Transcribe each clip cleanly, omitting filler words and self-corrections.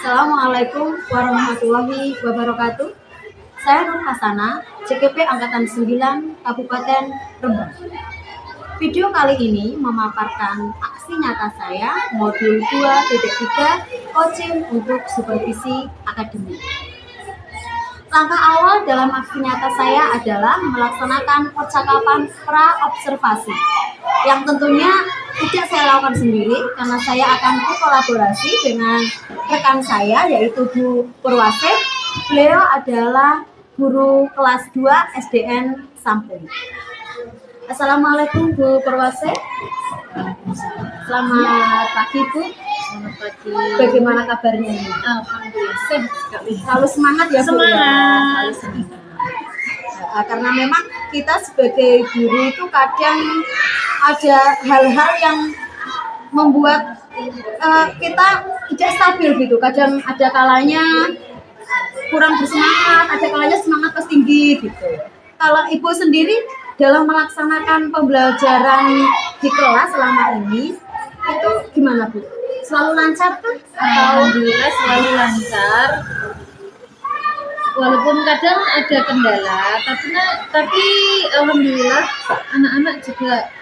Assalamualaikum warahmatullahi wabarakatuh. Saya Nur Hasana, CKP Angkatan 9 Kabupaten Rembang. Video kali ini memaparkan aksi nyata saya modul 2.3 coaching untuk supervisi akademik. Langkah awal dalam aksi nyata saya adalah melaksanakan percakapan pra-observasi yang tentunya tidak saya lakukan sendiri karena saya akan berkolaborasi dengan rekan saya yaitu Bu Purwase. Beliau adalah guru kelas 2 SDN Sampung. Assalamualaikum Bu Purwase. Selamat pagi Bu. Selamat pagi. Bagaimana kabarnya ini? Alhamdulillah sehat sekali. Selalu semangat ya Bu. Semangat. Ya? Selalu semangat. Karena memang kita sebagai guru itu kadang ada hal-hal yang membuat kita tidak stabil gitu. Kadang ada kalanya kurang bersemangat, ada kalanya semangat pas tinggi gitu. Kalau Ibu sendiri dalam melaksanakan pembelajaran di kelas selama ini itu gimana Bu? Selalu lancar tuh? Alhamdulillah selalu lancar. Walaupun kadang ada kendala, tapi alhamdulillah anak-anak juga,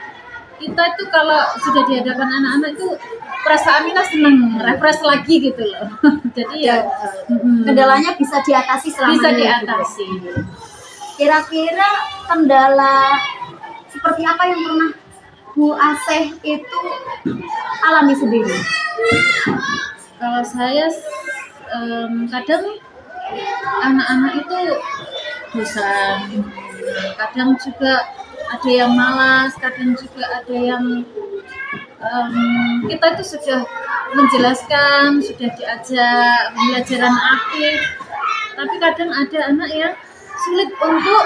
kita itu kalau sudah dihadapan anak-anak itu perasaan kita senang, refresh lagi gitu loh. Jadi ya kendalanya bisa diatasi selama bisa ini. diatasi. Gitu. Kira-kira kendala seperti apa yang pernah Bu Aseh itu alami sendiri? Kalau saya kadang anak-anak itu bosan, kadang juga ada yang malas, kadang juga ada yang kita itu sudah menjelaskan, sudah diajak pembelajaran aktif, tapi kadang ada anak yang sulit untuk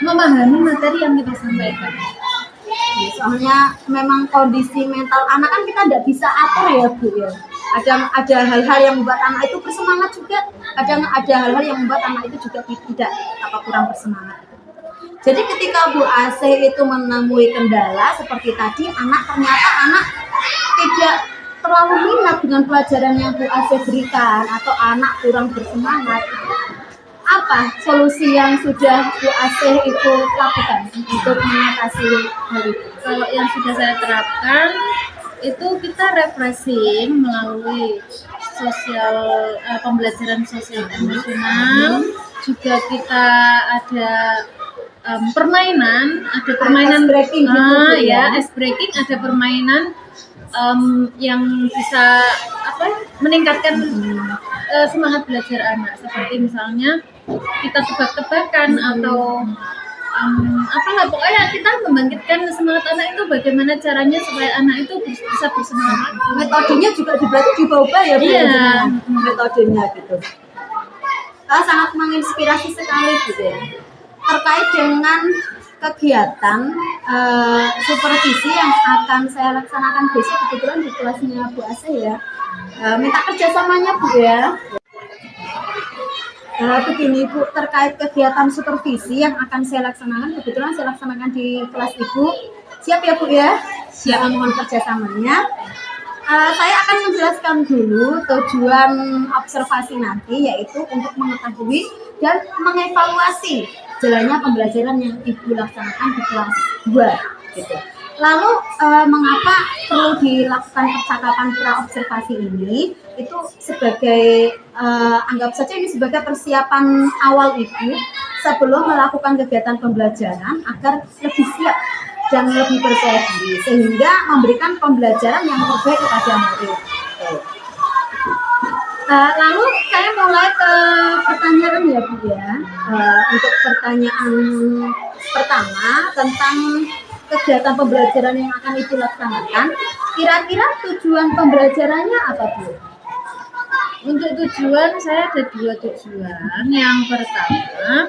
memahami materi yang kita sampaikan. Soalnya memang kondisi mental anak kan kita tidak bisa atur ya Bu ya. Ada hal-hal yang membuat anak itu bersemangat juga, kadang ada hal-hal yang membuat anak itu juga tidak kurang bersemangat. Jadi ketika Bu Aseh itu menemui kendala seperti tadi, ternyata anak tidak terlalu minat dengan pelajaran yang Bu Aseh berikan atau anak kurang bersemangat. Apa solusi yang sudah Bu Aseh itu lakukan untuk mengatasi hal itu? Kalau yang sudah saya terapkan itu kita refreshing melalui pembelajaran sosial emosional, juga kita ada permainan, ada permainan ice breaking gitu ya, ice breaking, ada permainan yang bisa meningkatkan semangat belajar anak, seperti misalnya kita tebak-tebakan atau pokoknya kita membangkitkan semangat anak itu, bagaimana caranya supaya anak itu bisa bersemangat. Metodenya juga diubah ya Bu? Iya. Metodenya gitu. Sangat menginspirasi sekali gitu ya. Terkait dengan kegiatan supervisi yang akan saya laksanakan besok, kebetulan di kelasnya Bu Aseh ya. Minta kerjasamanya Bu ya. Begini Bu, terkait kegiatan supervisi yang akan saya laksanakan, kebetulan saya laksanakan di kelas Ibu. Siap ya Bu ya? Siap. Mohon kerjasamanya. Saya akan menjelaskan dulu tujuan observasi nanti, yaitu untuk mengetahui dan mengevaluasi jalannya pembelajaran yang Ibu laksanakan di kelas 2 gitu. Lalu mengapa perlu dilakukan percakapan pra-observasi ini? Itu sebagai anggap saja ini sebagai persiapan awal Ibu sebelum melakukan kegiatan pembelajaran agar lebih siap dan lebih percaya diri sehingga memberikan pembelajaran yang terbaik kepada murid. Lalu saya mulai ke pertanyaan ya Bu ya. Untuk pertanyaan pertama tentang kegiatan pembelajaran yang akan Ibu laksanakan, kira-kira tujuan pembelajarannya apa Bu? Untuk tujuan saya ada 2 tujuan. Yang pertama,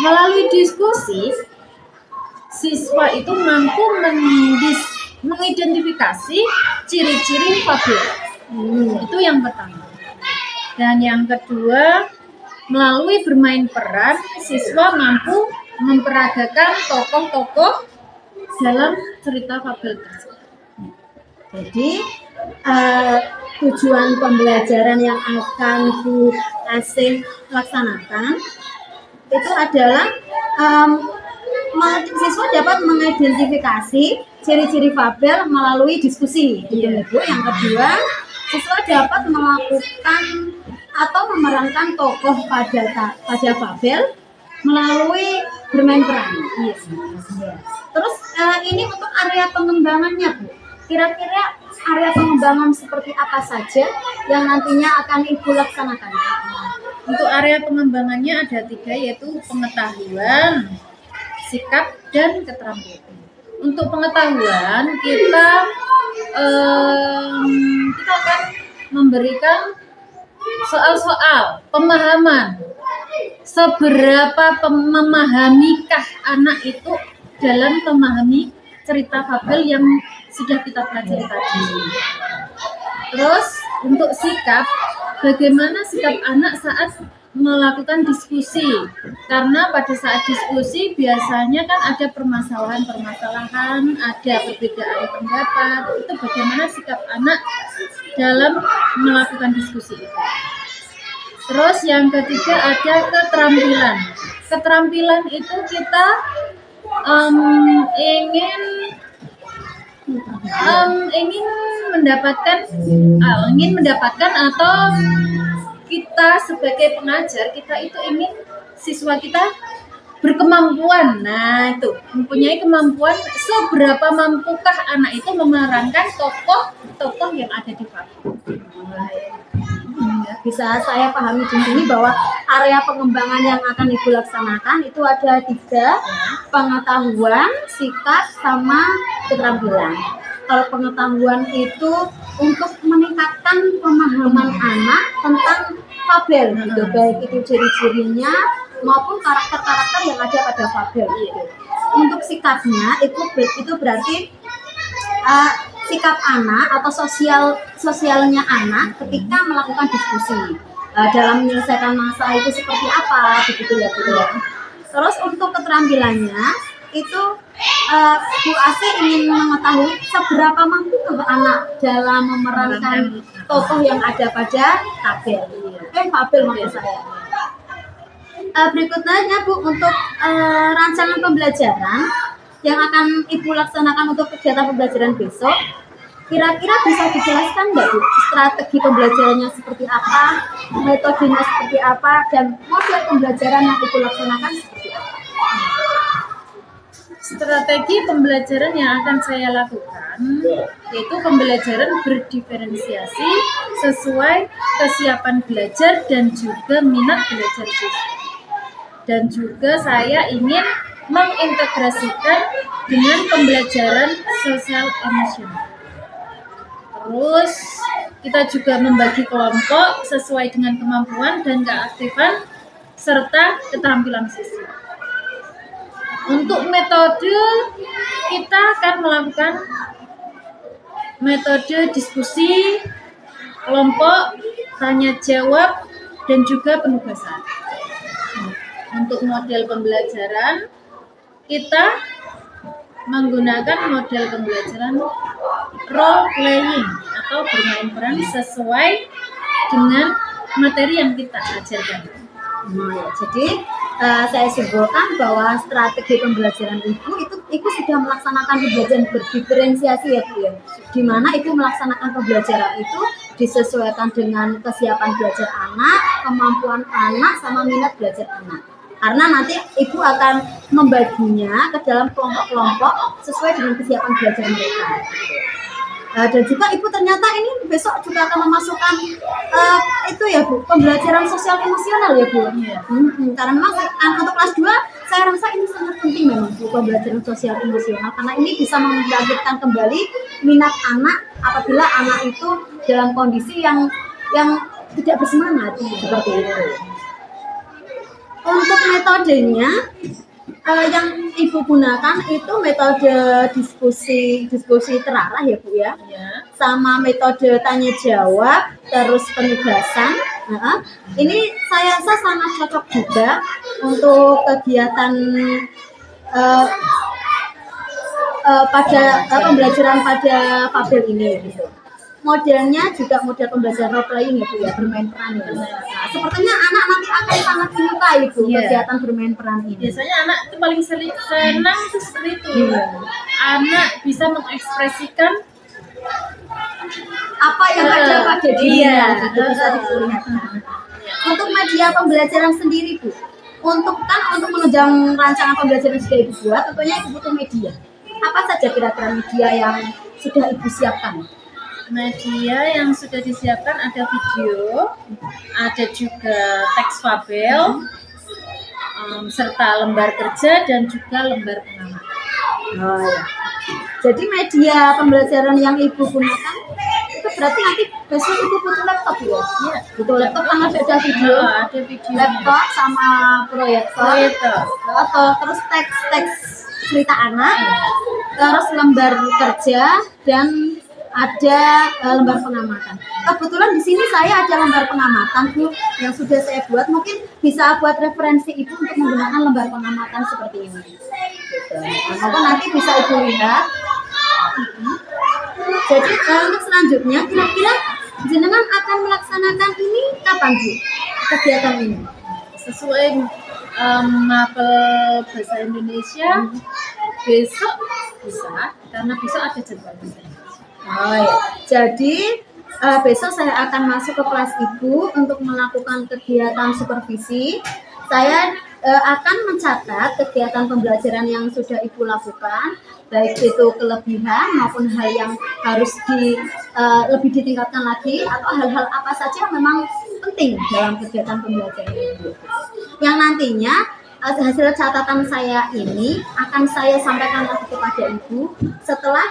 melalui diskusi siswa itu mampu mengidentifikasi ciri-ciri fabel. Itu yang pertama. Dan yang kedua, melalui bermain peran siswa mampu memperagakan tokoh-tokoh dalam cerita fabel tersebut. Jadi tujuan pembelajaran yang akan Bu Asih laksanakan itu adalah siswa dapat mengidentifikasi ciri-ciri fabel melalui diskusi, gitu ya Bu. Yang kedua, siswa dapat melakukan atau memerankan tokoh pada fabel melalui bermain peran. Yes. Terus ini untuk area pengembangannya Bu. Kira-kira area pengembangan seperti apa saja yang nantinya akan Ibu laksanakan? Untuk area pengembangannya ada 3, yaitu pengetahuan, sikap, dan keterampilan. Untuk pengetahuan kita akan memberikan soal-soal pemahaman. Seberapa memahamikah anak itu dalam memahami cerita fabel yang sudah kita pelajari tadi. Terus untuk sikap, bagaimana sikap anak saat melakukan diskusi, karena pada saat diskusi biasanya kan ada permasalahan-permasalahan, ada perbedaan pendapat. Itu bagaimana sikap anak dalam melakukan diskusi itu. Terus yang ketiga ada keterampilan. Keterampilan itu kita ingin mendapatkan atau kita sebagai pengajar, kita itu ingin siswa kita berkemampuan. Nah, itu mempunyai kemampuan, seberapa mampukah anak itu memerankan tokoh yang ada di fabel. Bisa saya pahami di sini bahwa area pengembangan yang akan Ibu laksanakan itu ada 3, pengetahuan, sikap, sama keterampilan. Kalau pengetahuan itu untuk meningkatkan pemahaman anak tentang fabel, gitu, baik itu ciri-cirinya maupun karakter-karakter yang ada pada fabel. Gitu. Untuk sikapnya itu berarti sikap anak atau sosialnya anak ketika melakukan diskusi dalam menyelesaikan masalah itu seperti apa, begitu ya Bu ya. Terus untuk keterampilannya itu Bu Asih ingin mengetahui seberapa mampu anak dalam memerankan tokoh yang ada pada fabel. Fabel maksud saya. Berikutnya Bu, untuk rancangan pembelajaran yang akan Ibu laksanakan untuk kegiatan pembelajaran besok, kira-kira bisa dijelaskan nggak Bu, strategi pembelajarannya seperti apa, metodenya seperti apa, dan model pembelajaran yang Ibu laksanakan seperti apa? Strategi pembelajaran yang akan saya lakukan yaitu pembelajaran berdiferensiasi sesuai kesiapan belajar dan juga minat belajar siswa. Dan juga saya ingin mengintegrasikan dengan pembelajaran sosial emosional. Terus kita juga membagi kelompok sesuai dengan kemampuan dan keaktifan serta keterampilan siswa. Untuk metode, kita akan melakukan metode diskusi, kelompok, tanya jawab, dan juga penugasan. Untuk model pembelajaran, kita menggunakan model pembelajaran role playing atau bermain peran sesuai dengan materi yang kita ajarkan. Jadi saya simpulkan bahwa strategi pembelajaran Ibu sudah melaksanakan pembelajaran berdiferensiasi ya Bu ya, di mana Ibu melaksanakan pembelajaran itu disesuaikan dengan kesiapan belajar anak, kemampuan anak, sama minat belajar anak. Karena nanti Ibu akan membaginya ke dalam kelompok-kelompok sesuai dengan kesiapan belajar mereka. Dan juga Ibu ternyata ini besok juga akan memasukkan itu ya Bu, pembelajaran sosial emosional ya Bu. Karena memang untuk kelas 2 saya rasa ini sangat penting memang Bu, pembelajaran sosial emosional, karena ini bisa membangkitkan kembali minat anak apabila anak itu dalam kondisi yang tidak bersemangat seperti itu. Untuk metodenya yang Ibu gunakan itu metode diskusi terarah ya Bu ya, sama metode tanya jawab, terus penugasan. Ini saya rasa sangat cocok juga untuk kegiatan pada pembelajaran pada fabel ini gitu. modelnya juga model pembelajaran role playing ya Bu ya, bermain peran ya. Nah, sepertinya anak nanti akan sangat menyukai Bu kegiatan bermain peran ini. Biasanya anak itu paling senang itu seperti itu. Anak bisa mengekspresikan apa yang ada pada dirinya, gitu bisa diperlihatkan. Untuk media pembelajaran sendiri Bu, untuk menunjang rancangan pembelajaran sudah Ibu buat, tentunya Ibu butuh media. Apa saja kira-kira media yang sudah Ibu siapkan? Media yang sudah disiapkan ada video, ada juga teks fabel, serta lembar kerja dan juga lembar pengamatan. Oh ya. Jadi media pembelajaran yang Ibu gunakan itu berarti nanti besok Ibu butuh laptop ya? Iya. Butuh laptop karena ada video. Ada video. Laptop sama proyektor. Terus teks cerita anak. Terus lembar kerja dan ada lembar pengamatan. Kebetulan di sini saya ada lembar pengamatan Bu yang sudah saya buat. Mungkin bisa buat referensi Ibu untuk menggunakan lembar pengamatan seperti ini. Maka nanti bisa Ibu lihat. Jadi untuk selanjutnya kira-kira jenengan akan melaksanakan ini kapan Bu? Kegiatan ini? Sesuai mapel bahasa Indonesia besok bisa, karena besok ada jadwal bahasa Indonesia. Oh ya. Jadi besok saya akan masuk ke kelas Ibu untuk melakukan kegiatan supervisi. Saya akan mencatat kegiatan pembelajaran yang sudah Ibu lakukan, baik itu kelebihan maupun hal yang harus lebih ditingkatkan lagi, atau hal-hal apa saja yang memang penting dalam kegiatan pembelajaran Ibu. Yang nantinya hasil catatan saya ini akan saya sampaikan lagi kepada Ibu setelah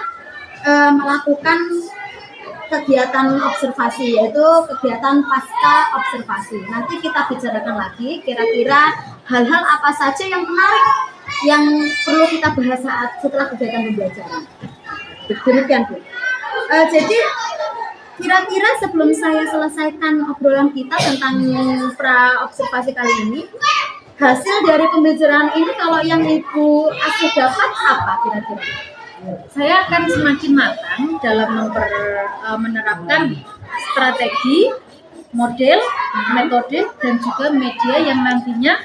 melakukan kegiatan observasi, yaitu kegiatan pasca observasi. Nanti kita bicarakan lagi kira-kira hal-hal apa saja yang menarik yang perlu kita bahas setelah kegiatan pembelajaran. Demikian Bu. Jadi kira-kira sebelum saya selesaikan obrolan kita tentang pra observasi kali ini, hasil dari pembelajaran ini kalau yang Ibu Asih dapat apa kira-kira? Saya akan semakin matang dalam menerapkan strategi, model, metode, dan juga media yang nantinya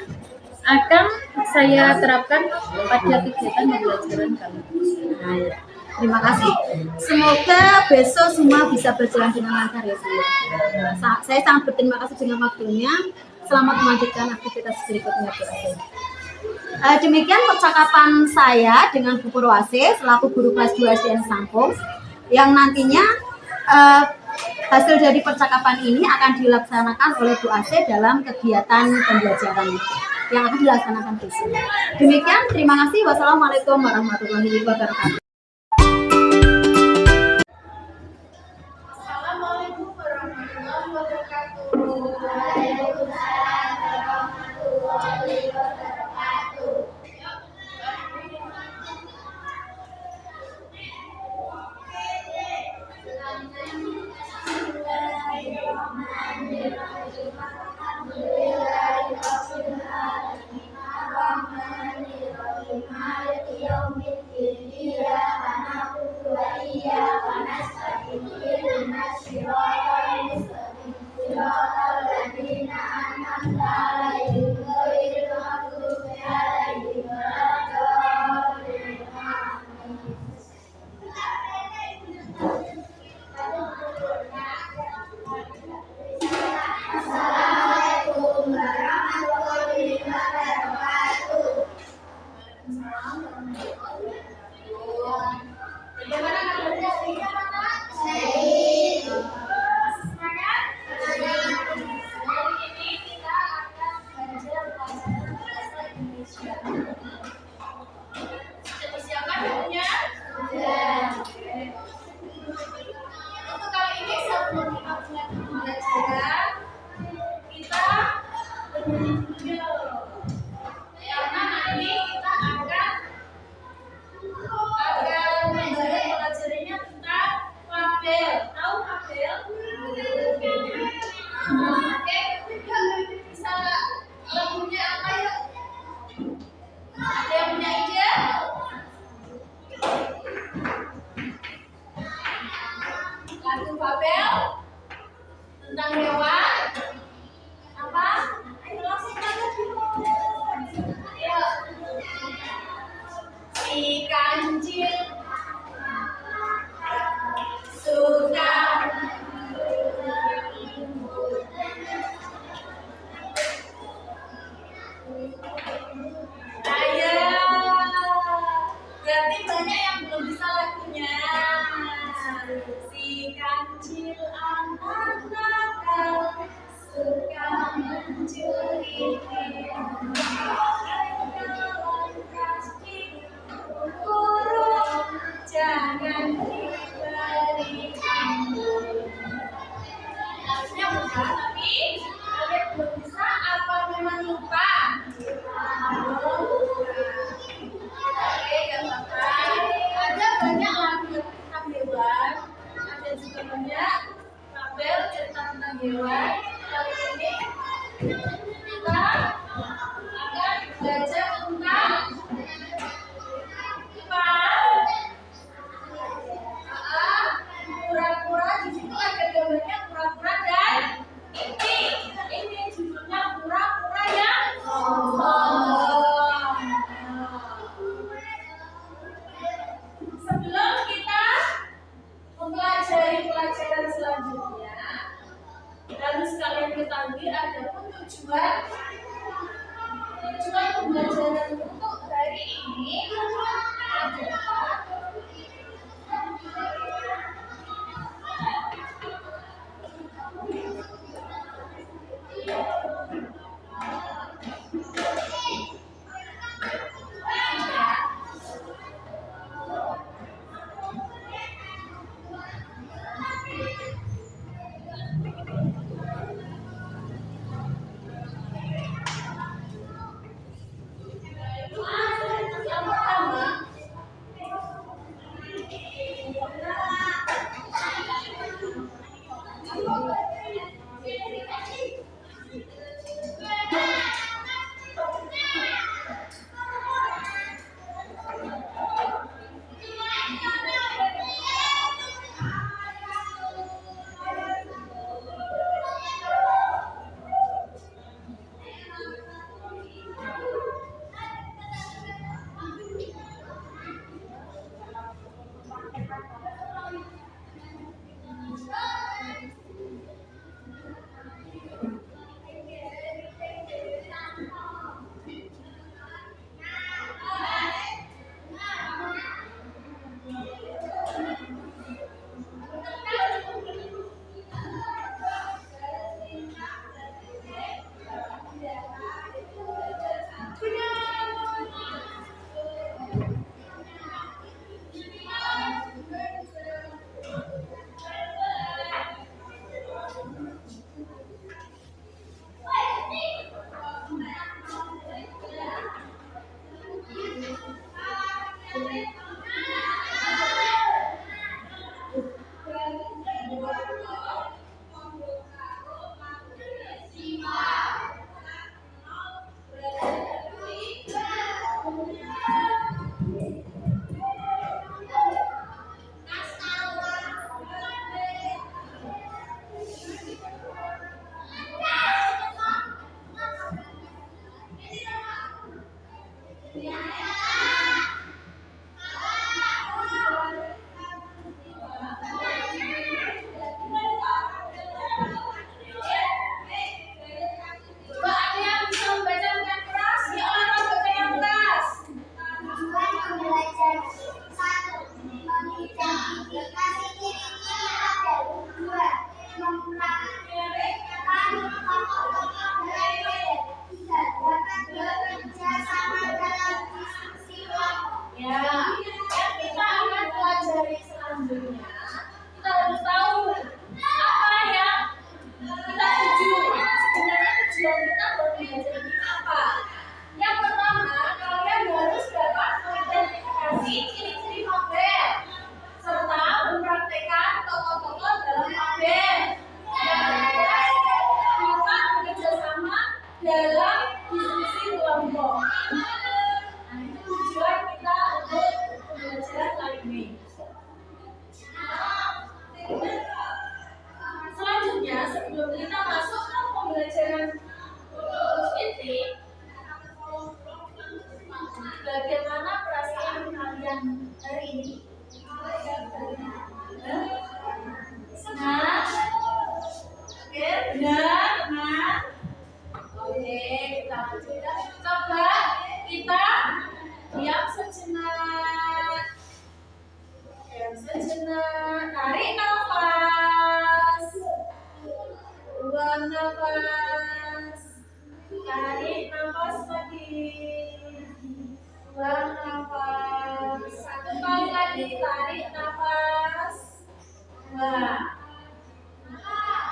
akan saya terapkan pada kegiatan pembelajaran kali ini. Terima kasih. Semoga besok semua bisa berjalan dengan lancar ya Bu. Saya sangat berterima kasih dengan waktunya. Selamat melanjutkan aktivitas berikutnya Bu Asih. Demikian percakapan saya dengan Bu Purwasih selaku guru kelas 2 SDN Sangkung, yang nantinya hasil dari percakapan ini akan dilaksanakan oleh Bu Asih dalam kegiatan pembelajaran yang akan dilaksanakan besok. Demikian, terima kasih. Wassalamualaikum warahmatullahi wabarakatuh. Assalamualaikum warahmatullahi wabarakatuh. Waalaikumsalam warahmatullahi wabarakatuh. Bagaimana kabarnya? Baik. Semangat? Lagu Fabel tentang hewan apa? Ayo langsung aja dulu. Ayo. Si kancil suka ayo. Berarti banyak yang belum bisa lagunya. Si kancil anak nakal suka mencuri dalam plastik burung jangan diberi anggur. Harusnya mudah tapi kalian belum bisa apa memang lupa? Oke, gak apa-apa. Ada banyak lagu tentang hewan, ada juga banyak fabel cerita tentang hewan. Kali ini kita akan belajar tentang kura-kura. Di situ ada gambarnya kura-kura dan ini judulnya kura-kura yang sombong. Sebelum kita mempelajari pelajaran selanjutnya, harus kalian ketahui ada pun tujuan pembelajaran untuk hari ini adalah yang pertama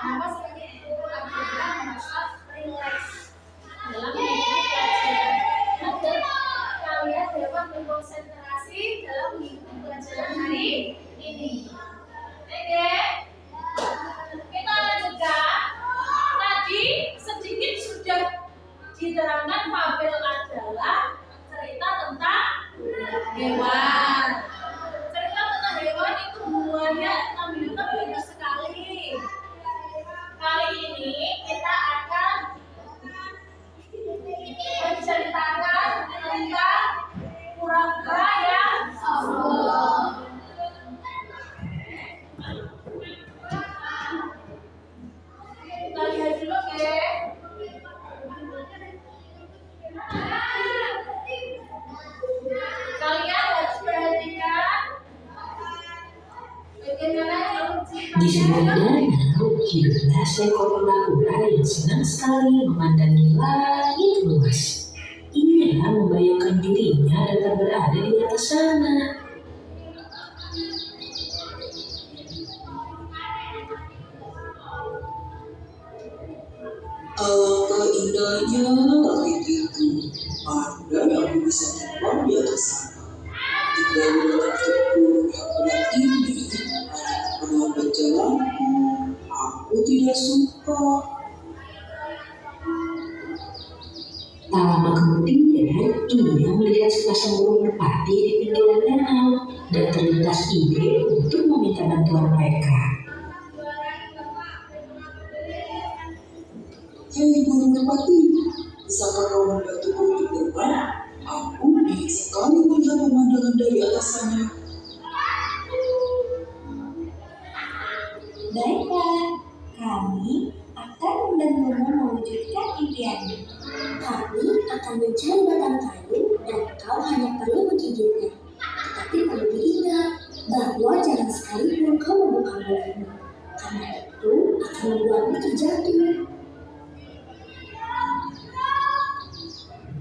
Kenapa seperti itu? Agar kita merasa relax dalam mengikuti pelajaran. Agar kalian dapat berkonsentrasi dalam mengikuti pelajaran hari ini. Oke, kita lanjutkan. Tadi sedikit sudah diterangkan fabel adalah cerita tentang hewan. Cerita tentang hewan itu hubungannya ternyata banyak sekali. Kali ini kita akan menceritakan tentang kura-kura yang sombong. Kita lihat dulu, oke? Kalian harus perhatikan bagaimana Di sebuah danau hiduplah seekor kura-kura yang senang sekali memandangi langit luas. Ia membayangkan dirinya dapat berada di atas sana. Alangkah indahnya langit itu, ada yang bisa terbang di atas sana. Tinggal di dalam tempur yang berat ini, hanya melambat jalanku. Aku tidak suka. Tak lama kemudian, ia melihat sepasang burung merpati di pinggiran danau dan terlintas ide untuk meminta bantuan mereka. Hei burung merpati, bisakah kau membantuku untuk terbang? Aku ingin sekali melihat pemandangan dari atas sana. Baiklah, kami akan membantumu mewujudkan impianmu. Kami akan mencari batang kayu dan kau hanya perlu menggigitnya. Tetapi perlu diingat bahwa jangan sekalipun kau membuka mulutmu, karena itu akan membuatmu terjatuh.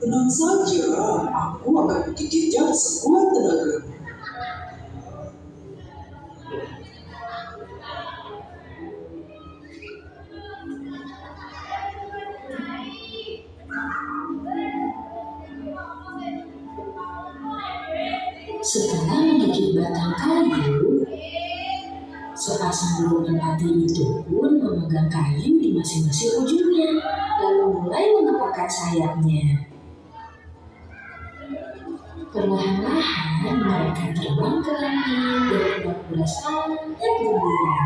Tenang saja, aku akan menggigitnya sekuat tenaga. Setelah menggigit batang kayu, sepasang burung merpati itu pun memegang kayu di masing-masing ujungnya, lalu mulai mengepakkan sayapnya. Perlahan-lahan mereka terbang ke langit dan pura-pura sangat gembira.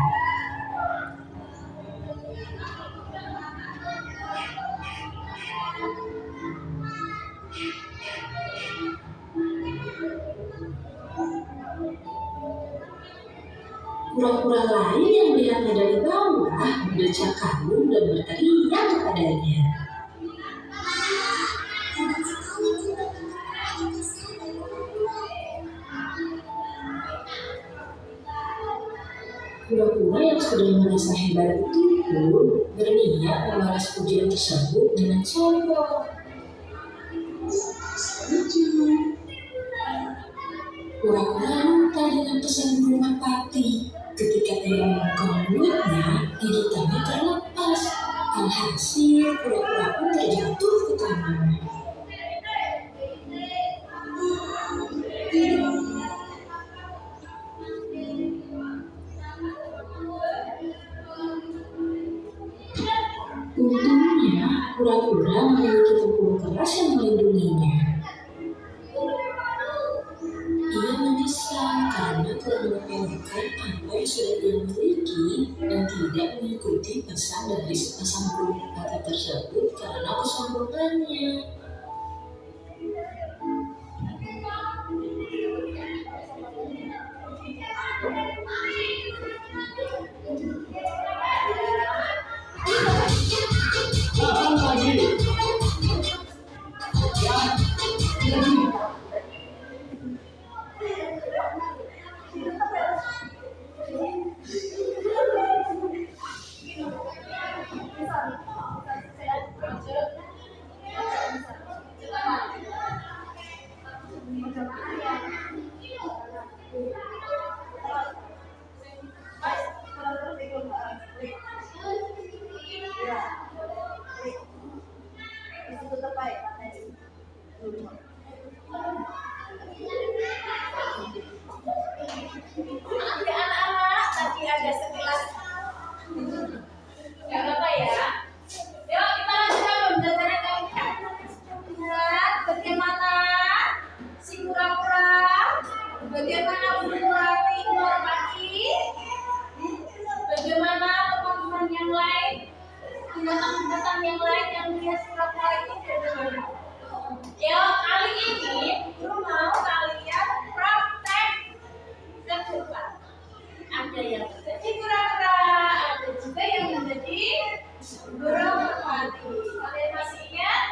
Kura-kura lain yang melihatnya dari bawah mendecak kagum dan berteriak kepadanya. Kura-kura yang sudah merasa hebat itu pun berniat membalas pujian tersebut dengan sombong. Kura-kura lupa dengan pesan burung merpati. Ketika ia membuka mulutnya, gigitannya terlepas. Alhasil, kura-kura pun terjatuh ke tanah. Untungnya, kura-kura memiliki tempurung keras yang melindunginya. Ia menyesal karena telah menyepelekan apa yang sudah dia miliki dan tidak mengikuti pesan dari sepasang burung merpati tersebut karena kesombongannya. binatang-binatang yang lain yang dia pura-pura itu ada mana? Ya, kali ini guru mau kalian praktek kehidupan. Ada yang menjadi kura-kura, ada juga yang menjadi burung merpati. Kalian masih ingat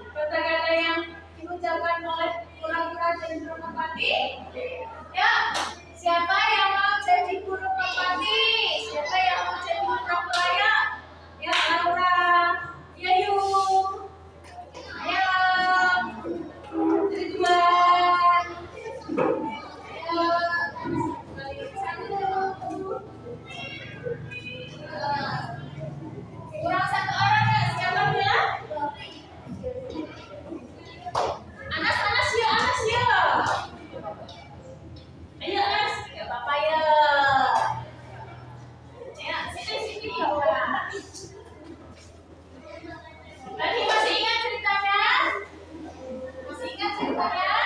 kata-kata yang diucapkan oleh kura-kura dan burung merpati? Ya, siapa yang mau jadi burung merpati? Siapa yang mau jadi kura-kura ya? Ya, Laura, ya yuk. Ayo, Ridwan. Ayo, kurang satu orang ya, siapa bilang? Anas ya, Anas ya. Ayo Anas, nggak apa-apa ya. Ya, sini ya. Tadi masih ingat ceritanya? Masih ingat ceritanya?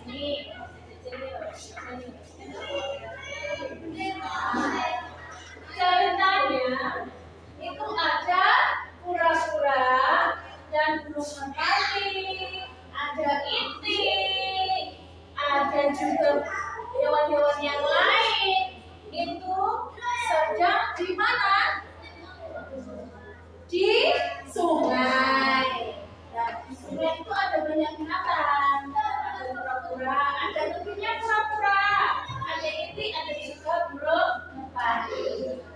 Ini. Ceritanya itu ada kura-kura dan burung merpati, ada itik, ada juga hewan-hewan yang lain. Itu sedang di mana? Di sungai. Dan di sungai itu ada banyak binatang. Ada kura-kura, ada tentunya kura-kura, ada itik, ada juga burung merpati.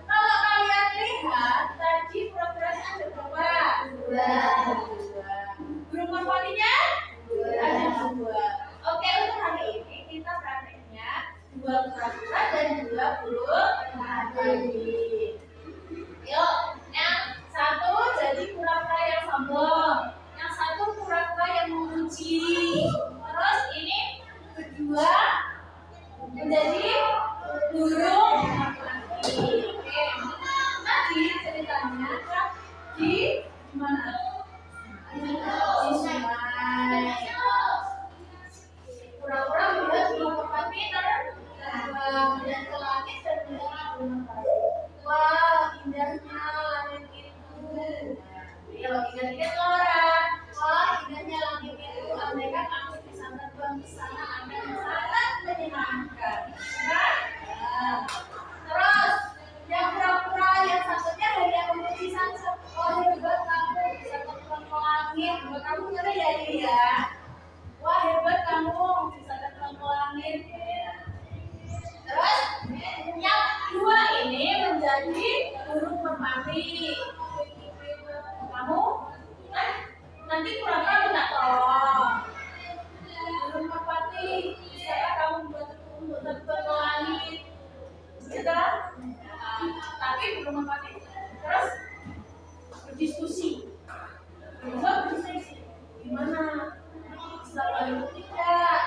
Kalau kalian lihat tadi kura-kuranya ada berapa? Dua. Burung merpatinya? Ada dua. Oke, untuk hari ini kita prakteknya dua kura-kura dan dua burung merpati. Yuk, yang satu jadi kura-kura yang sombong, yang satu kura-kura yang memuji. Terus ini kedua menjadi burung merpati. Oke, tadi ceritanya di mana? Di sungai. Kura-kura melihat burung merpati terbang dan ke langit dan melihat burung merpati. Wah, indahnya langit itu. Yuk, ingat-ingat orang. Wah, indahnya langit itu. Andaikan aku bisa terbang ke sana, akan sangat menyenangkan. Kan? Nah, terus, yang pura-pura yang satunya hanya memuji saja. Oh, hebat kamu bisa terbang ke langit. Hebat kamu ngeri ya ini ya. Wah, hebat kamu bisa terbang ke langit. Terus yang dua ini menjadi burung merpati. Kamu nanti pura-pura minta tolong. Burung merpati, bisakah kamu membantu untuk terbang ke langit? Bisa? Tapi burung merpati terus berdiskusi. Gimana? Selalu tidak.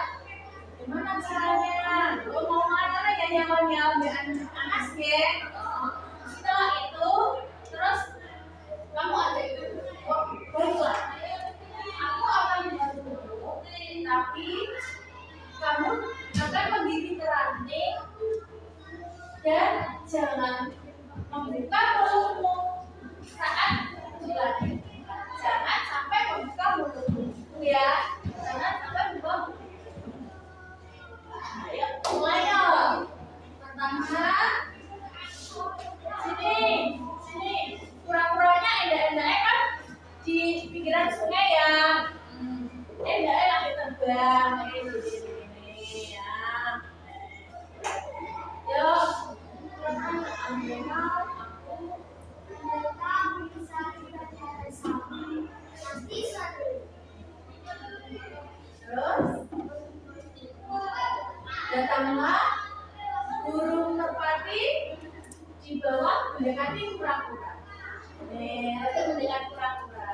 Gimana caranya? Lo mau mana ya nyawa-nyawa Anas ya? Setelah itu, terus kamu ada itu. Baiklah, aku akan membantu, tapi kamu akan menggigit ranting dan jangan membuka mulutmu saat berlari. Jangan sampai membuka mulutmu, ya. Jangan sampai membuka mulutmu. Ayo, mulai yuk. Pertama, sini. Kura-kuranya endah-endahnya kan di pinggiran sungai ya. Endahnya lagi terbang di sini ya. Yuk. Terus datanglah burung merpati di bawah mendekati kura-kura. Nanti mendekati kura-kura.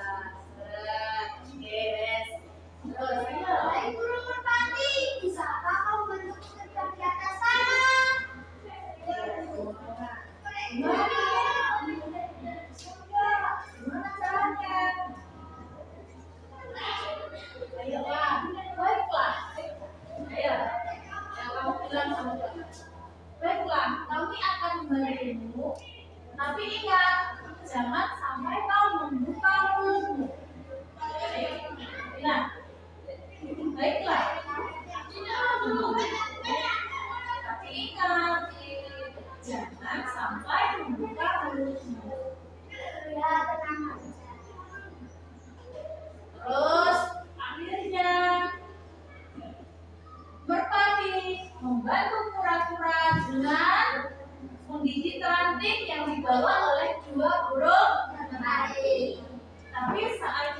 Yes. Terus Hai burung merpati, bisakah kau bantu terbang di atas sana? Gimana caranya? Ayolah, baiklah. Ayo, yang kamu bilang sama Tuhan. Baiklah, kami akan membantumu. Tapi ingat, jangan sampai kau membuka mulutmu. Nah, baiklah. Tapi ingat, jangan sampai membuka mulutmu. Terus, akhirnya merpati membantu kura-kura dengan menggigit ranting yang dibawa oleh dua burung merpati. Tapi saat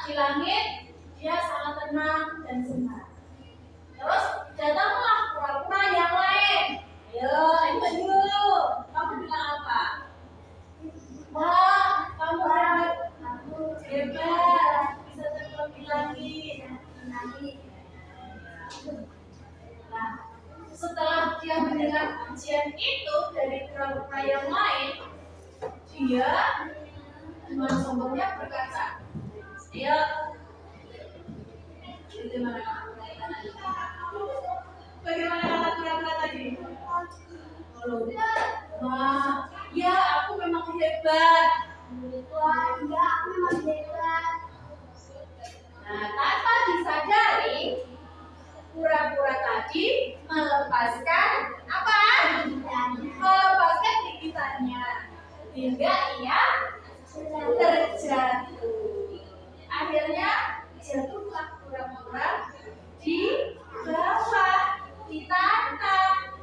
di langit dia sangat tenang dan senang. Terus datanglah kura-kura yang lain. Ayo, kamu bilang apa? Wah, kamu hebat, bisa terbang di langit. Nah, setelah dia mendengar pujian itu dari kura-kura yang lain, dia dengan sombongnya berkata, "Ayo, bagaimana kata kura-kura tadi? Wah, ya aku memang hebat. Nah, tanpa disadari, kura-kura tadi melepaskan apa? Melepaskan gigitannya hingga ia terjatuh. Akhirnya jatuhlah kura-kura di bawah, di tanah,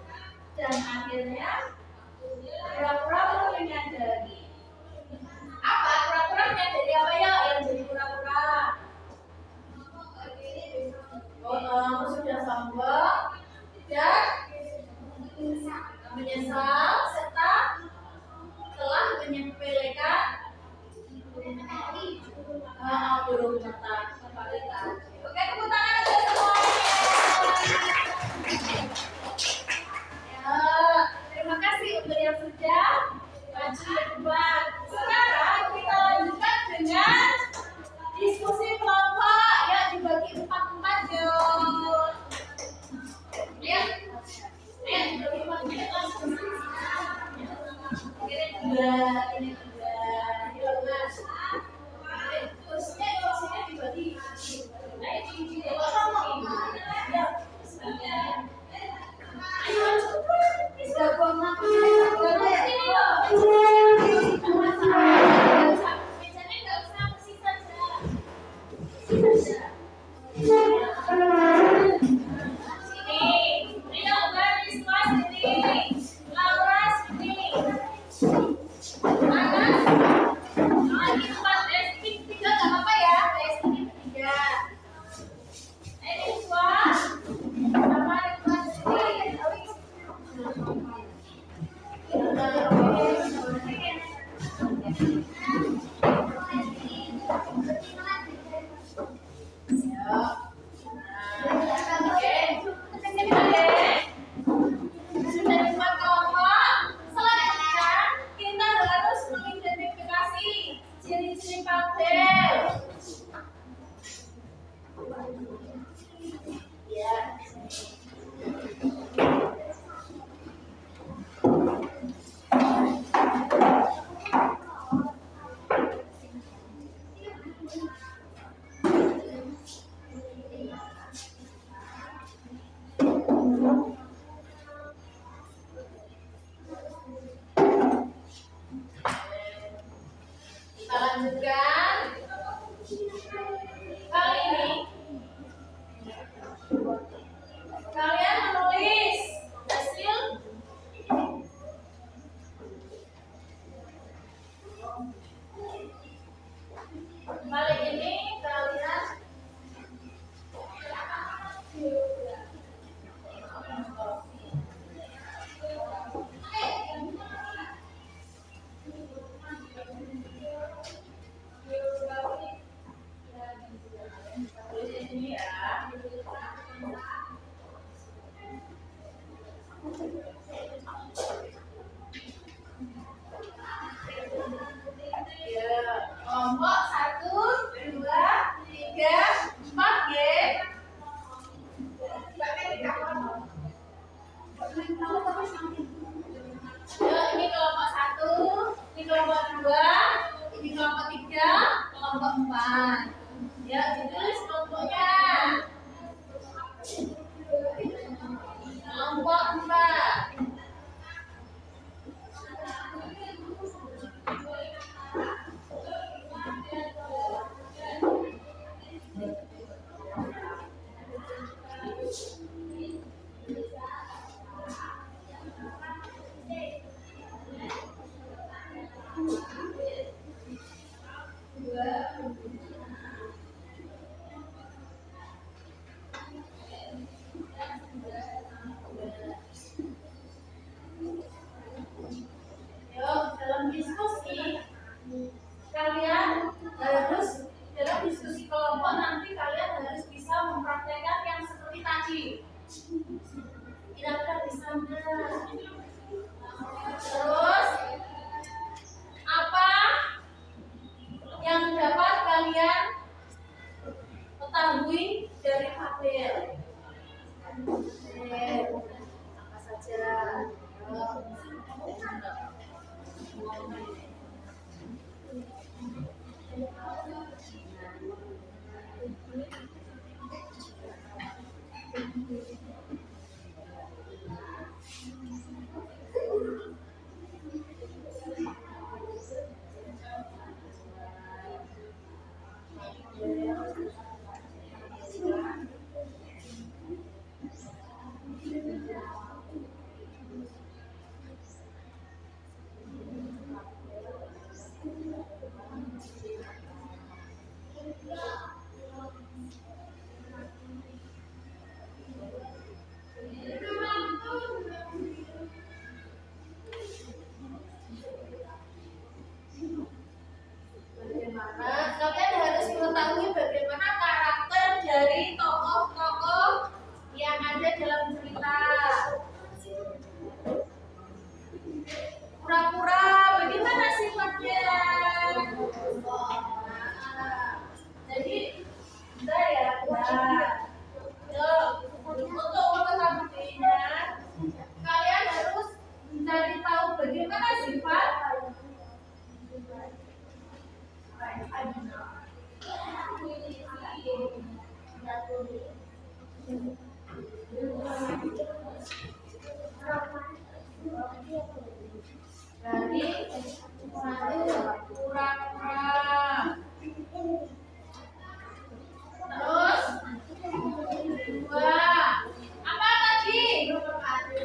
dan akhirnya kura-kura baru menyadari. Apa? Kura-kura menyadari apa ya? Yang jadi kura-kura. Sudah sombong dan menyesal serta telah menyepelekan burung mata seperti tadi. Oke, tepuk tangan untuk semuanya. Ya, terima kasih untuk yang sudah maju ke depan. Sekarang kita lanjutkan dengan diskusi kelompok. Ya, dibagi 4-4 yuk. Ya, dibagi 4-4 langsung.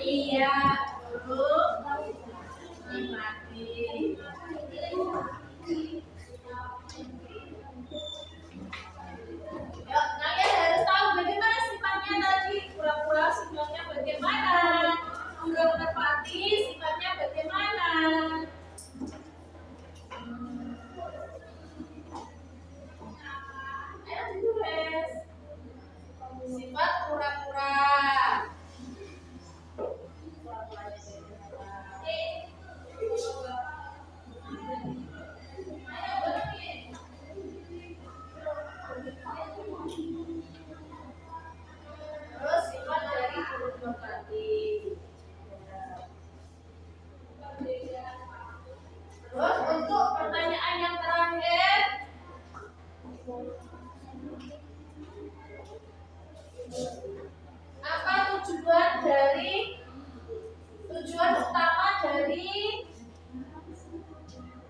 Iya, duduk. Nikmati. Yuk, kalian harus tahu bagaimana sifatnya tadi. Pura-pura sifatnya bagaimana. Burung merpati sifatnya bagaimana. Ayo ditulis. Sifat pura-pura. Terus sifat dari burung merpati. Terus untuk pertanyaan yang terakhir, apa tujuan utama dari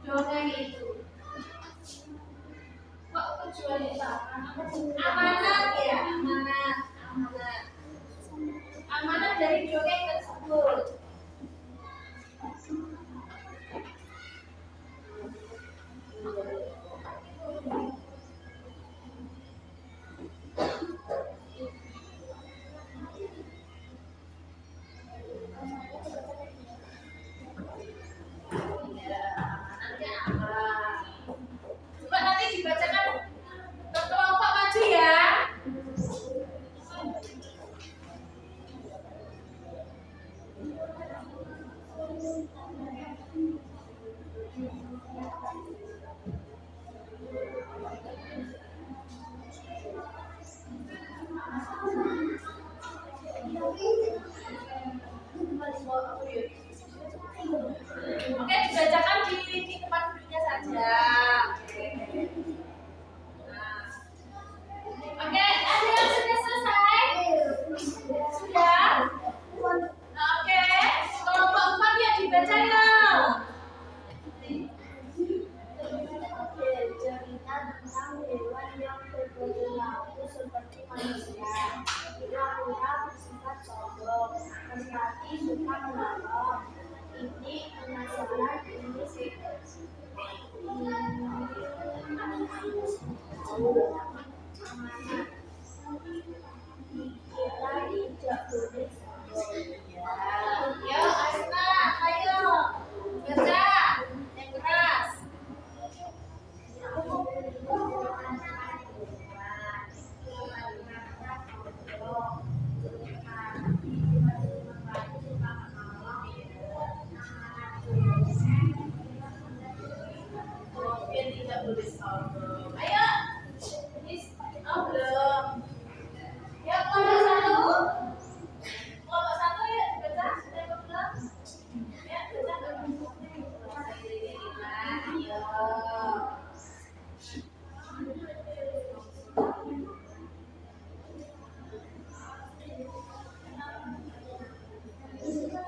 dongeng itu? Kok tujuan utama? Amanat ya, amanat dari dongeng tersebut. Coba nanti dibacakan berkelompok maju ya. Oke, dibacakan di tempat duduknya saja. Oke, ada yang sudah selesai? Sudah? Oke, kelompok 4 ya dibaca ya. Cerita tentang hewan yang berperilaku seperti manusia. Kura-kura bersifat sombong, merpati suka menolong. Ini penasaran, ini amanat. Kita tidak boleh sombong. Yuk, Asna, ayo. Baca yang keras. Oke, tidak boleh sombong. Ayo. Oh, belum. Ya, kelompok 1. Kelompok 1 ya, baca. Sudah belum? Ya, baca. Ayo.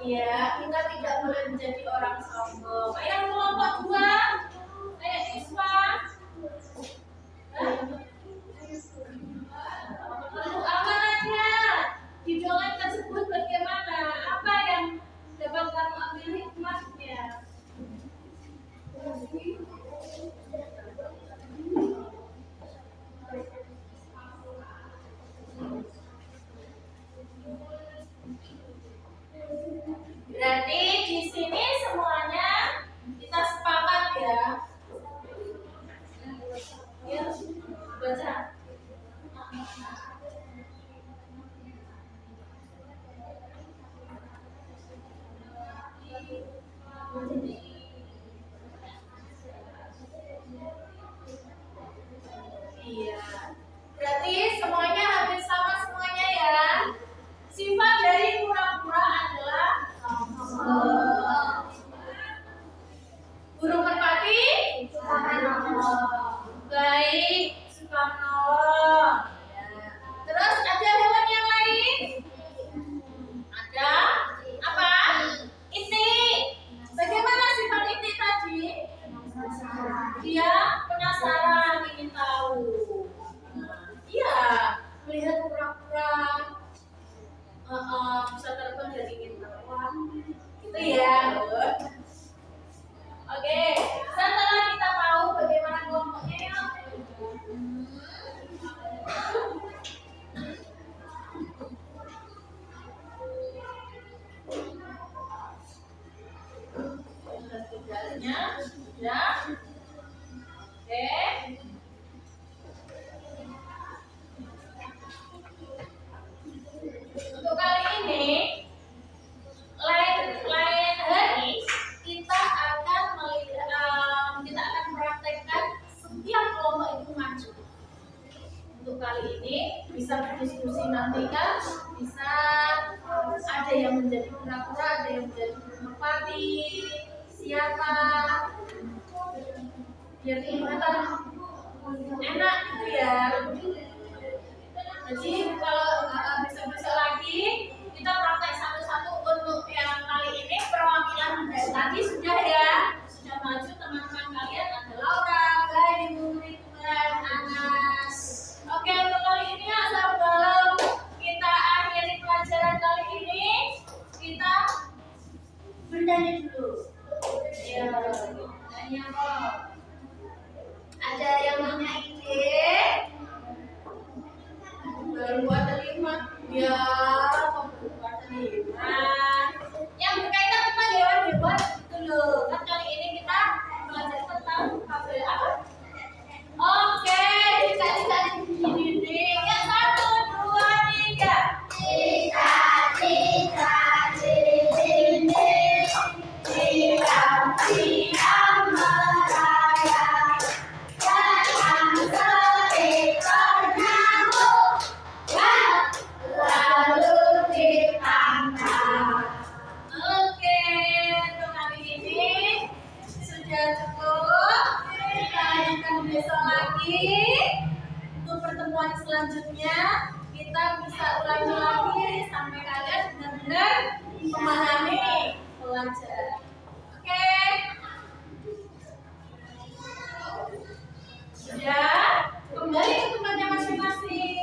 Iya, kita tidak boleh menjadi orang sombong. Ayo kelompok 2. Ayo Isma. Untuk amanatnya di dongeng tersebut bagaimana? Apa yang dapat kamu ambil hikmahnya? Berarti di sini semuanya kita sepakat yang menjadi pura-pura, ada yang menjadi merpati. Siapa? Biar kelihatan enak gitu ya. Jadi kalau besok-besok lagi kita praktek satu-satu untuk yang kali ini perwakilan tadi sudah ya, sudah maju teman-teman kalian ada Laura, Bayu, Ridwan, Anas. Oke, untuk kali ini ya sebelum kita akhiri pelajaran kali ini kita bernyanyi dulu. Ya, nyanyi apa? Ada yang punya ide? Baru ada 5 ya, baru ada 5 yang berkaitan tentang hewan-hewan gitu loh. Kan kali ini kita belajar tentang fabel apa? Oke, dikasih begini ya, 1, 2, 3. Cita-cita di dinding, diam-diam merayap, datang seekor nyamuk, lalu ditangkap. Oke, untuk kali ini sudah cukup. Kita lanjutkan besok lagi. Untuk pertemuan selanjutnya kita bisa ulangi lagi sampai kalian benar-benar memahami pelajaran. Oke? Sudah kembali ke tempatnya masing-masing.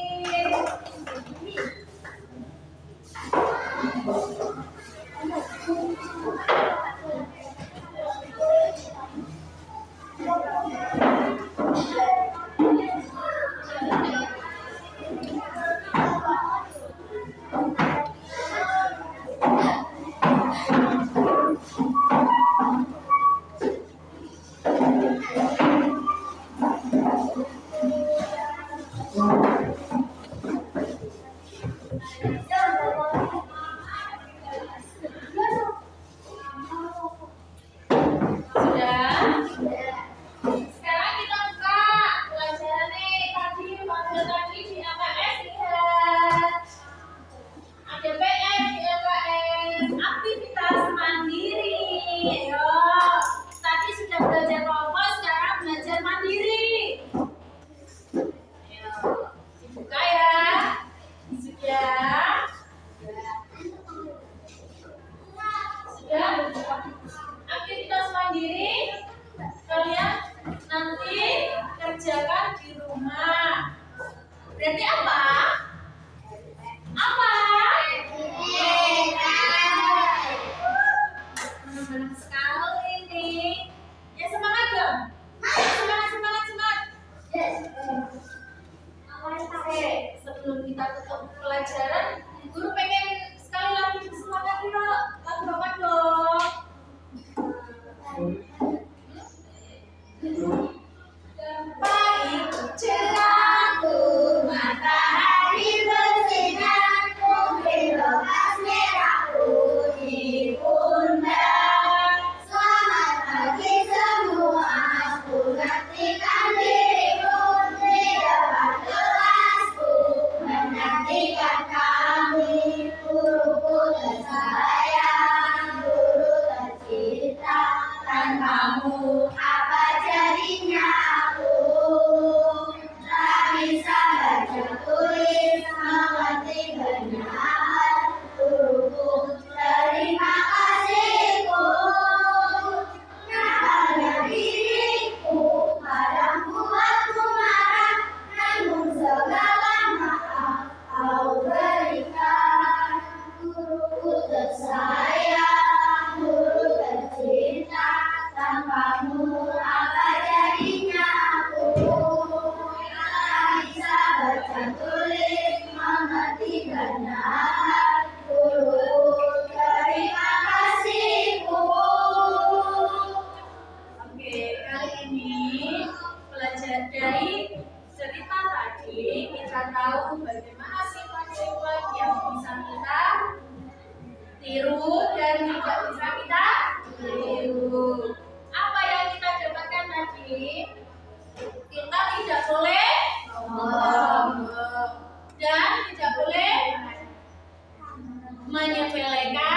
menyepelekan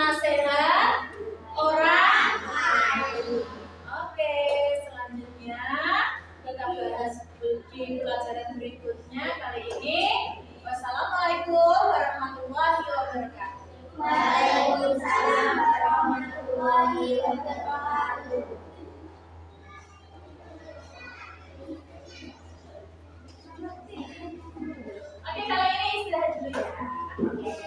nasihat orang lain. Oke, selanjutnya kita bahas di pelajaran berikutnya kali ini. Wassalamualaikum warahmatullahi wabarakatuh. Waalaikumsalam warahmatullahi wabarakatuh. Oke, kali ini istirahat dulu ya.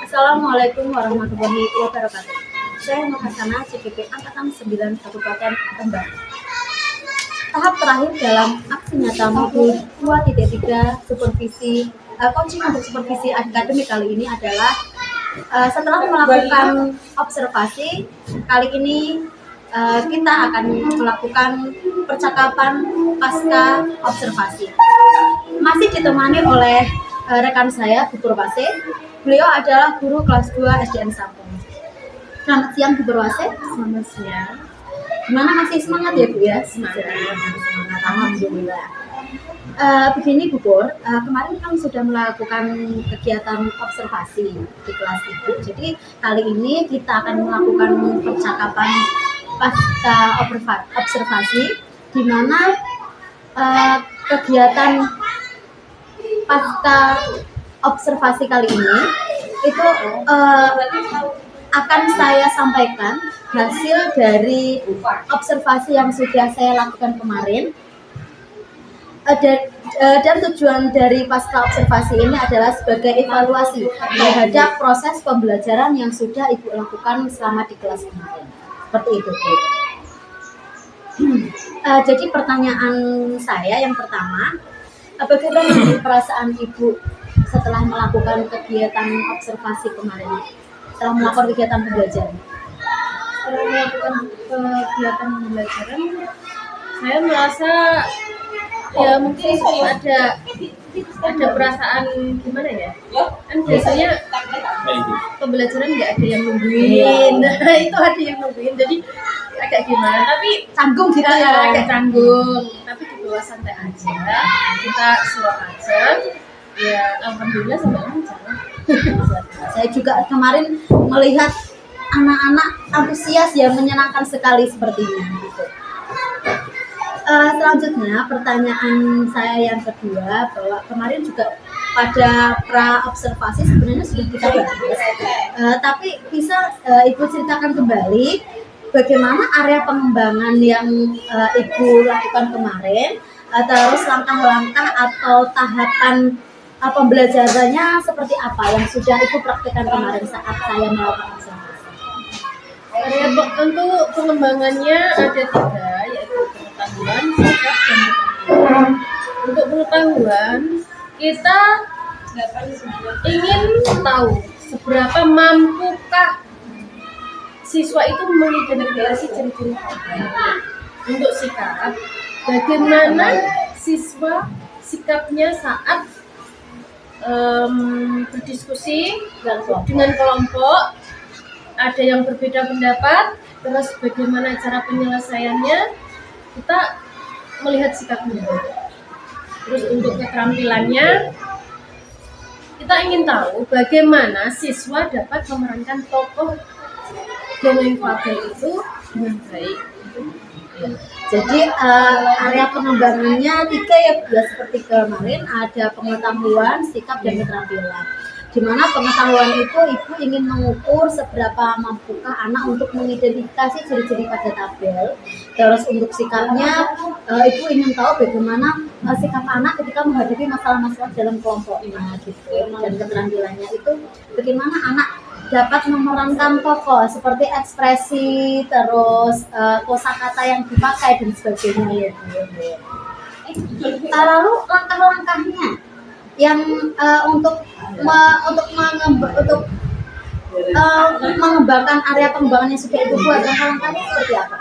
Assalamualaikum warahmatullahi wabarakatuh. Saya Mahasana CPP Angkatan 9 Kabupaten Rembang. Tahap terakhir dalam aksi nyata modul 2.3 supervisi coaching untuk supervisi akademik kali ini adalah setelah melakukan observasi, kali ini kita akan melakukan percakapan pasca observasi. Masih ditemani oleh rekan saya, Bu Purwase. Beliau adalah guru kelas 2 SDN Sampung. Selamat siang, Bu Purwase. Selamat siang. Gimana, masih semangat ya, Bu ya? Semangat. Alhamdulillah. Begini Bu Pur, kemarin kami sudah melakukan kegiatan observasi di kelas Ibu. Jadi kali ini kita akan melakukan percakapan pasca observasi, di mana kegiatan pasca observasi kali ini itu akan saya sampaikan hasil dari observasi yang sudah saya lakukan kemarin. Dan tujuan dari pasca observasi ini adalah sebagai evaluasi terhadap proses pembelajaran yang sudah Ibu lakukan selama di kelas kemarin. Seperti itu, Bu. Jadi pertanyaan saya yang pertama, bagaimana perasaan Ibu setelah melakukan kegiatan observasi kemarin, setelah melakukan kegiatan pembelajaran? Setelah melakukan kegiatan pembelajaran, saya merasa ya mungkin ada perasaan gimana ya? Kan biasanya pembelajaran nggak ada yang nungguin, nah itu ada yang nungguin, jadi agak gimana? Tapi Canggung gitu ya? agak canggung, tapi dibawa santai aja, kita slow aja. Ya alhamdulillah sampai lancar. Saya juga kemarin melihat anak-anak antusias yang menyenangkan sekali sepertinya. Gitu. Selanjutnya pertanyaan saya yang kedua, bahwa kemarin juga pada pra observasi sebenarnya sudah kita bahas, tapi bisa Ibu ceritakan kembali bagaimana area pengembangan yang Ibu lakukan kemarin, terus langkah-langkah atau tahapan pembelajarannya seperti apa yang sudah Ibu praktekkan kemarin saat saya melakukan observasi? Area untuk pengembangannya ada 3, yaitu pengetahuan, sikap, dan pengetahuan. Untuk pengetahuan, kita ingin tahu seberapa mampukah siswa itu mengidentifikasi ciri-ciri hal. Untuk sikap, bagaimana siswa sikapnya saat berdiskusi dengan kelompok, ada yang berbeda pendapat, terus bagaimana cara penyelesaiannya, kita melihat sikapnya. Terus untuk keterampilannya, kita ingin tahu bagaimana siswa dapat memerankan tokoh dongeng fabel itu dengan baik. Jadi area pengembangannya 3 ya, seperti kemarin ada pengetahuan, sikap dan keterampilan. Di mana pengetahuan itu ibu ingin mengukur seberapa mampukah anak untuk mengidentifikasi ciri-ciri pada tabel. Terus untuk sikapnya, ibu ingin tahu bagaimana sikap anak ketika menghadapi masalah-masalah dalam kelompoknya gitu. Dan keterampilannya itu bagaimana anak dapat memerankan tokoh seperti ekspresi, terus kosakata yang dipakai dan sebagainya ya Bu. Lalu langkah-langkahnya yang untuk mengembangkan area pengembangan yang sudah ibu buat, langkah-langkahnya seperti apa?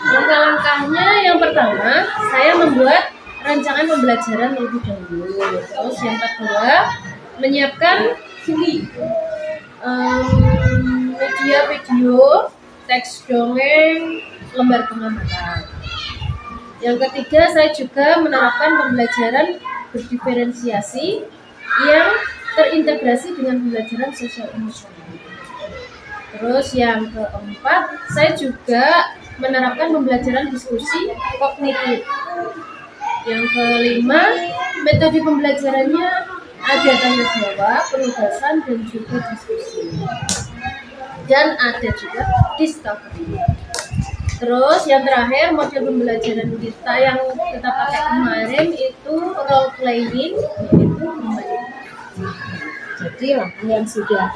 Langkah-langkahnya yang pertama, saya membuat rancangan pembelajaran lebih dahulu. Terus yang kedua, menyiapkan media video, teks dongeng, lembar pengamatan. Yang ketiga, saya juga menerapkan pembelajaran berdiferensiasi yang terintegrasi dengan pembelajaran sosial emosional. Terus yang keempat, saya juga menerapkan pembelajaran diskusi kognitif. Yang kelima, metode pembelajarannya ada tanya jawab, penugasan, dan juga diskusi. Dan ada juga discovery. Terus yang terakhir, model pembelajaran kita yang kita pakai kemarin itu role playing, yaitu kembali. Jadi langkah yang sudah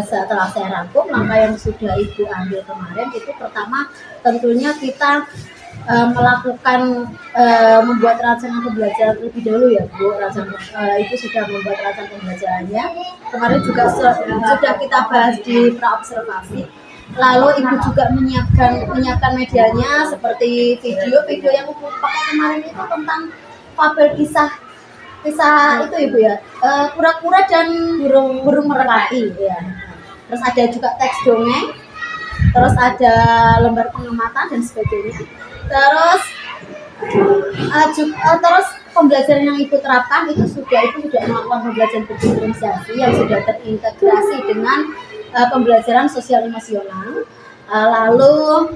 setelah saya rangkum, langkah yang sudah ibu ambil kemarin itu pertama tentunya kita melakukan membuat rancangan pembelajaran lebih dahulu ya Bu. Ibu sudah membuat rancangan pembelajarannya. Kemarin juga sudah kita bahas di praobservasi. Lalu ibu juga menyiapkan medianya seperti video yang ibu pakai kemarin itu tentang fabel kisah itu ibu ya, kura-kura dan burung merpati ya. Terus ada juga teks dongeng, terus ada lembar pengamatan dan sebagainya. Terus pembelajaran yang ibu terapkan itu ibu sudah melakukan pembelajaran berdiferensiasi yang sudah terintegrasi dengan pembelajaran sosial emosional. Lalu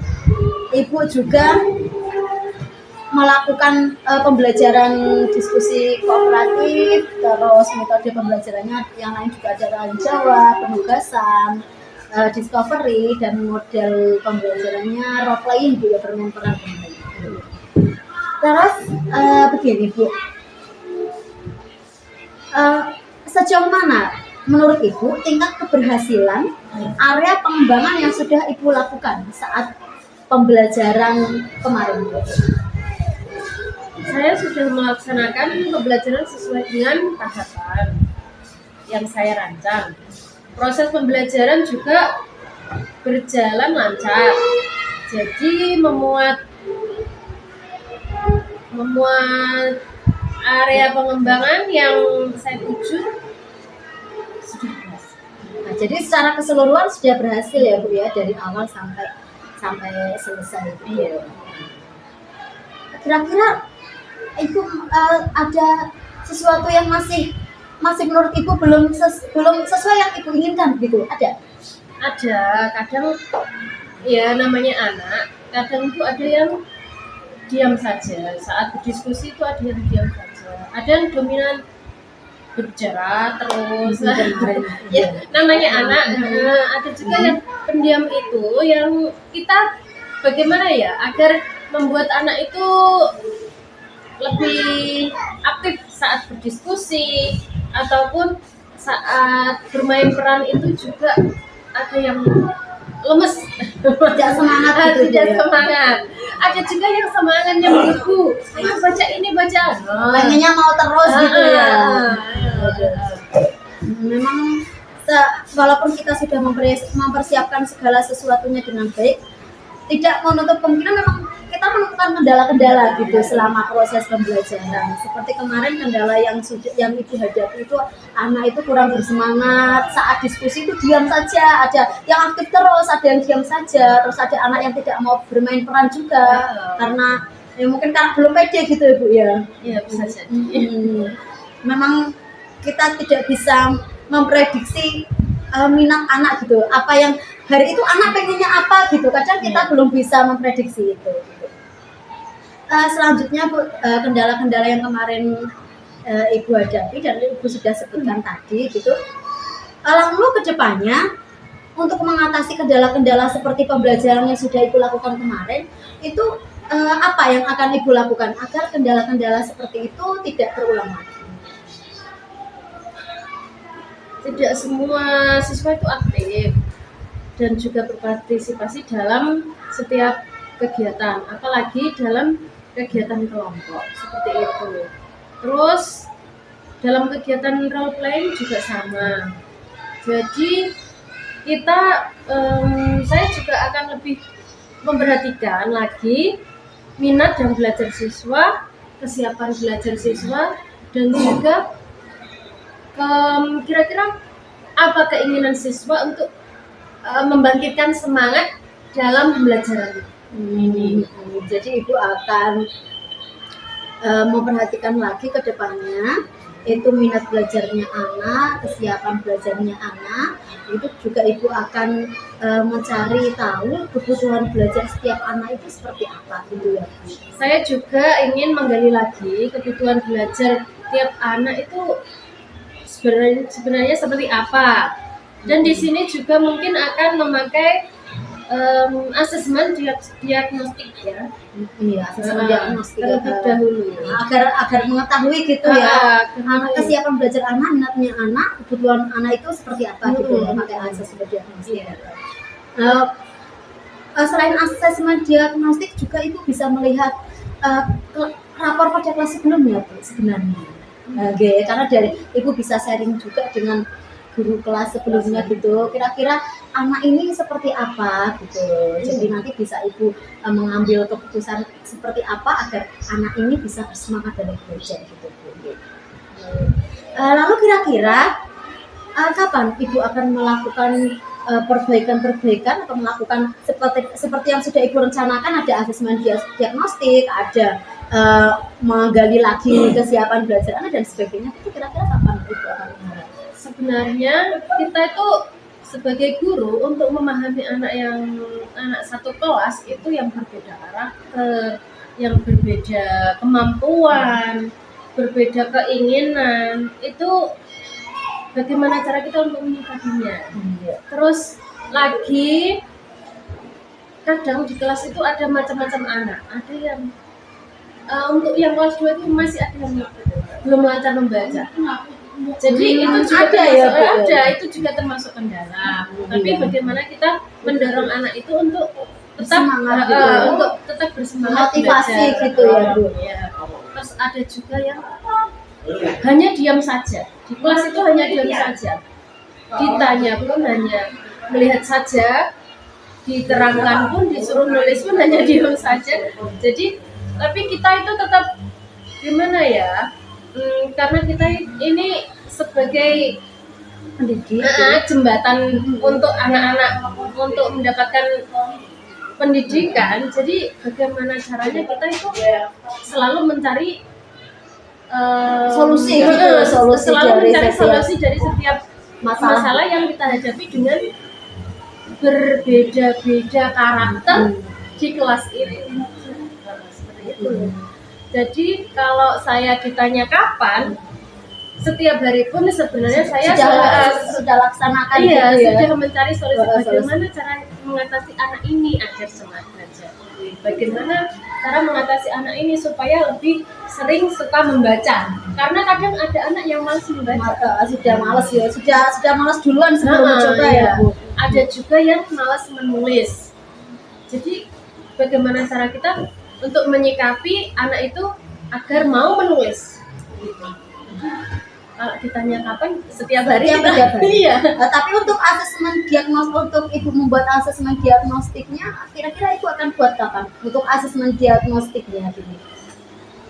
ibu juga melakukan pembelajaran diskusi kooperatif, terus metode pembelajarannya yang lain juga ada tanya jawab, penugasan, discovery, dan model pembelajarannya role playing Bu ya, bermain peran. Terus begini Bu, sejauh mana menurut ibu tingkat keberhasilan area pengembangan yang sudah ibu lakukan saat pembelajaran kemarin? Saya sudah melaksanakan pembelajaran sesuai dengan tahapan yang saya rancang. Proses pembelajaran juga berjalan lancar. Jadi memuat area pengembangan yang saya tuju sudah berhasil. Nah, jadi secara keseluruhan sudah berhasil ya Bu ya, dari awal sampai selesai. Iya. Kira-kira ibu ada sesuatu yang masih menurut ibu belum sesuai yang ibu inginkan gitu? Ada? Ada, kadang ya namanya anak, kadang itu ada yang diam saja. Saat berdiskusi itu ada yang diam saja. Ada yang dominan berbicara terus. Ya, namanya anak. Ada juga yang pendiam itu, yang kita bagaimana ya agar membuat anak itu lebih aktif saat berdiskusi ataupun saat bermain peran itu juga ada yang lemes, tidak semangat gitu, tidak semangat. Ada juga yang semangatnya begitu, ayo baca ini baca, pengennya mau terus gitu ya. Memang walaupun kita sudah mempersiapkan segala sesuatunya dengan baik, tidak menutup kemungkinan memang kita menemukan kendala-kendala gitu selama proses pembelajaran. Seperti kemarin kendala yang ibu hadapi itu anak itu kurang bersemangat saat diskusi, itu diam saja, ada yang aktif terus, ada yang diam saja, terus ada anak yang tidak mau bermain peran juga karena ya mungkin karena belum pede gitu Ibu ya. Iya bisa jadi. Memang kita tidak bisa memprediksi minat anak gitu, apa yang hari itu anak pengennya apa gitu, kadang kita belum bisa memprediksi itu gitu. Selanjutnya Bu, kendala-kendala yang kemarin Ibu hadapi dan Ibu sudah sebutkan tadi gitu, lalu ke depannya untuk mengatasi kendala-kendala seperti pembelajaran yang sudah Ibu lakukan kemarin itu apa yang akan Ibu lakukan agar kendala-kendala seperti itu tidak terulang lagi? Tidak semua siswa itu aktif dan juga berpartisipasi dalam setiap kegiatan, apalagi dalam kegiatan kelompok seperti itu. Terus dalam kegiatan role playing juga sama. Jadi kita, saya juga akan lebih memperhatikan lagi minat dan belajar siswa, kesiapan belajar siswa, dan juga kira-kira apa keinginan siswa untuk membangkitkan semangat dalam pembelajaran ini. Jadi Ibu akan memperhatikan lagi ke depannya itu minat belajarnya anak, kesiapan belajarnya anak, itu juga Ibu akan mencari tahu kebutuhan belajar setiap anak itu seperti apa gitu ya. Saya juga ingin menggali lagi kebutuhan belajar tiap anak itu sebenarnya seperti apa. Dan di sini juga mungkin akan memakai asesmen diagnostik ya. Iya, asesmen diagnostik terlebih dahulu. Agar mengetahui gitu ya. Anak kesiapan belajar anak, minatnya anak, kebutuhan anak itu seperti apa gitu ya, pakai asesmen diagnostik. Selain asesmen diagnostik juga Ibu bisa melihat rapor pada kelas sebelumnya Bu sebenarnya. Karena dari Ibu bisa sharing juga dengan guru kelas sebelumnya gitu, kira-kira anak ini seperti apa gitu. Jadi nanti bisa Ibu mengambil keputusan seperti apa agar anak ini bisa bersemangat dalam belajar gitu Bu. Lalu kira-kira kapan Ibu akan melakukan perbaikan-perbaikan atau melakukan seperti yang sudah Ibu rencanakan, ada asesmen diagnostik, ada menggali lagi kesiapan belajar anak dan sebagainya, itu kira-kira kapan Ibu akan melakukan? Sebenarnya kita itu sebagai guru untuk memahami anak satu kelas itu yang berbeda karakter, yang berbeda kemampuan, berbeda keinginan, itu bagaimana cara kita untuk menyikapinya. Terus lagi kadang di kelas itu ada macam-macam anak, ada yang untuk yang kelas 2 itu masih ada yang belum lancar membaca. Jadi itu juga itu juga termasuk kendala. Tapi bagaimana kita mendorong anak itu untuk tetap untuk tetap bersemangat motivasi belajar. gitu ya Bu. Ya. Terus ada juga yang hanya diam saja. Di kelas itu hanya diam saja. Ditanya pun hanya melihat saja, diterangkan pun, disuruh nulis pun hanya diam saja. Jadi tapi kita itu tetap gimana ya? Karena kita ini sebagai pendidik, jembatan untuk anak-anak untuk mendapatkan pendidikan. Jadi bagaimana caranya kita itu selalu mencari solusi dari setiap masalah yang kita hadapi dengan berbeda-beda karakter di kelas ini. Seperti itu. Jadi kalau saya ditanya kapan, setiap hari pun sebenarnya saya sudah laksanakan iya, gitu ya. Sudah mencari solusi bagaimana cara mengatasi anak ini agar semangat belajar. Bagaimana cara mengatasi anak ini supaya lebih sering suka membaca. Karena kadang ada anak yang malas membaca. Sudah malas ya, sudah malas duluan sebelum mencoba ya Bu. Ada juga yang malas menulis. Jadi bagaimana cara kita untuk menyikapi anak itu agar mau menulis gitu. Kalau ditanya kapan, setiap hari. Iya. Tapi untuk asesmen diagnostik, untuk Ibu membuat asesmen diagnostiknya, kira-kira Ibu akan buat kapan? Untuk asesmen diagnostiknya ini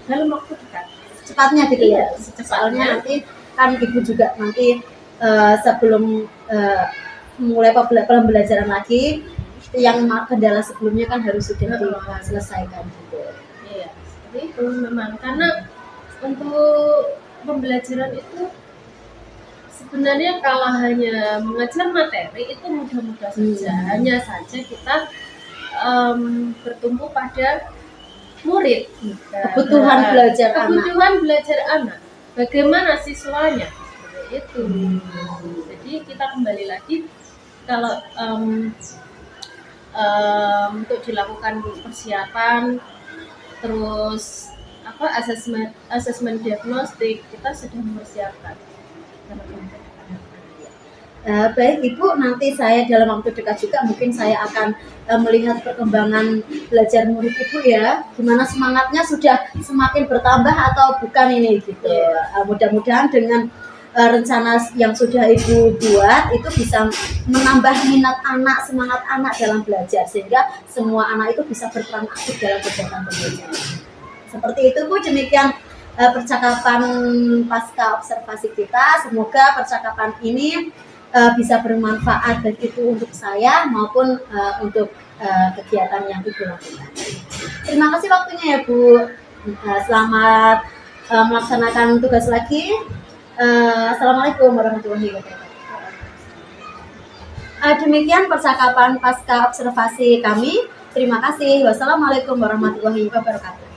dalam waktu dekat, cepatnya gitu ya. Secepatnya. Nanti kan Ibu juga nanti sebelum mulai pembelajaran lagi, yang kendala sebelumnya kan harus sudah diselesaikan gitu. Iya, seperti itu memang, karena untuk pembelajaran itu Sebenarnya kalau hanya mengajar materi itu mudah-mudah saja, hanya saja kita bertumpu pada murid, Kebutuhan belajar anak. kebutuhan belajar anak, bagaimana siswanya, seperti itu. Jadi kita kembali lagi kalau untuk dilakukan persiapan, terus asesmen diagnostik, kita sudah mempersiapkan. Baik Ibu, nanti saya dalam waktu dekat juga mungkin saya akan melihat perkembangan belajar murid Ibu ya, gimana semangatnya sudah semakin bertambah atau bukan ini gitu. Mudah-mudahan dengan rencana yang sudah Ibu buat itu bisa menambah minat anak, semangat anak dalam belajar, sehingga semua anak itu bisa berperan aktif dalam kegiatan pembelajaran. Seperti itu Bu, demikian percakapan pasca observasi kita. Semoga percakapan ini bisa bermanfaat baik itu untuk saya maupun untuk kegiatan yang Ibu lakukan. Terima kasih waktunya ya Bu. Selamat melaksanakan tugas lagi. Assalamualaikum warahmatullahi wabarakatuh. Demikian percakapan pasca observasi kami. Terima kasih. Wassalamualaikum warahmatullahi wabarakatuh.